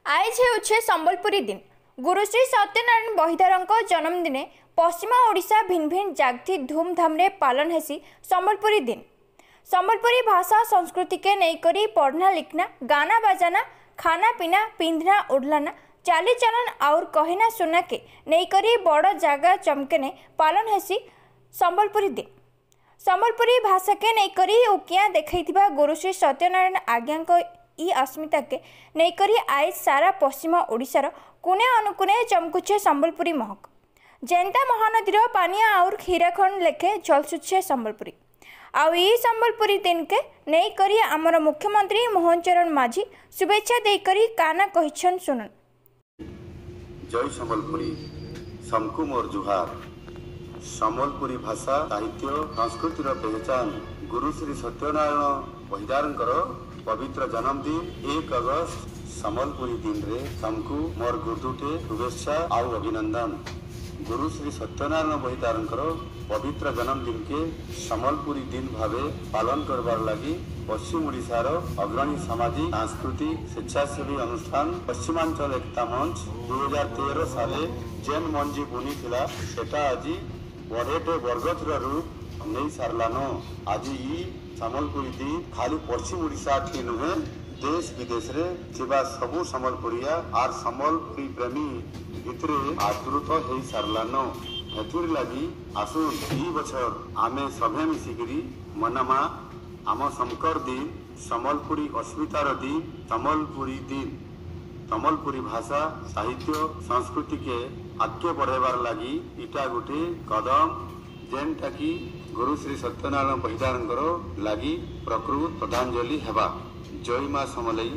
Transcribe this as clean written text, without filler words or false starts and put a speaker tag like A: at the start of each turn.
A: आज हे संबलपुरी दिन। गुरुश्री सत्यनारायण बहिदार जन्मदिने पश्चिम ओडिशा भिन्न भिन्न जागती धूमधाम रे पालन हेसी संबलपुरी दिन। संबलपुरी भाषा संस्कृति के नईकरी पढ़ना लिखना गाना बजाना खाना पीना पिंधना उड़लाना चाली चलन और कहना सुना के नईकरी बड़ जगह चमकने पालन हेसी संबलपुरी दिन। संबलपुरी भाषा के नईकरी उकिया देखा गुरुश्री सत्यनारायण आज्ञा ई अस्मिता के नईकरी आज सारा पश्चिम ओडिशार कुने अनुकुने चमकुछे संबलपुरी महक। जेंता महानदीर पानिया और हीराखंड लेखे झलसुछे संबलपुरी। आउ ई संबलपुरी दिन के नईकरी आमर मुख्यमंत्री मोहन चरण माझी शुभेच्छा देकरी काना कहिछन सुनन।
B: जय संबलपुरी समकु मोर जुहार। संबलपुरी भाषा साहित्य संस्कृतिर पहचान गुरुश्री सत्यनारायण बहिदारंकर पवित्र जन्मदिन 1 अगस्त संबलपुरी दिन रे समकु मोर गुरुदुटे शुभेच्छा और अभिनंदन। गुरुश्री सत्यनारायण बहिदारंकर पवित्र जन्मदिन के संबलपुरी दिन भावे पालन करबार लगी पश्चिम ओडिशार अग्रणी सामाजिक सांस्कृतिक स्वेच्छासेवी अनुष्ठान पश्चिमांचल एकता मंच 2013 साले जेन मंजी बुनी थिला सेटा आज बढ़ेटे बरगथर रूप नहीं सारलानो। आज ई संबलपुरी दिन खाली पश्चिम ओडिशा थी नुहे देश विदेश रे थिबा सबु संबलपुरिया आर संबलपुरी प्रेमी भितरे आदृत हो सारलानो। हेतुर लगी आसुन ई बछर आमे सभे मिसिकरी मनमा आम शंकर दिन संबलपुरी अस्मितार दिन संबलपुरी भाषा साहित्य संस्कृति के आगे बढ़ेबार लगी इटा गोटे कदम जेनटा कि गुरुश्री सत्यनारायण बहिदारंकर लगी प्रकृत श्रद्धांजलि हेबा। जय मां समलई।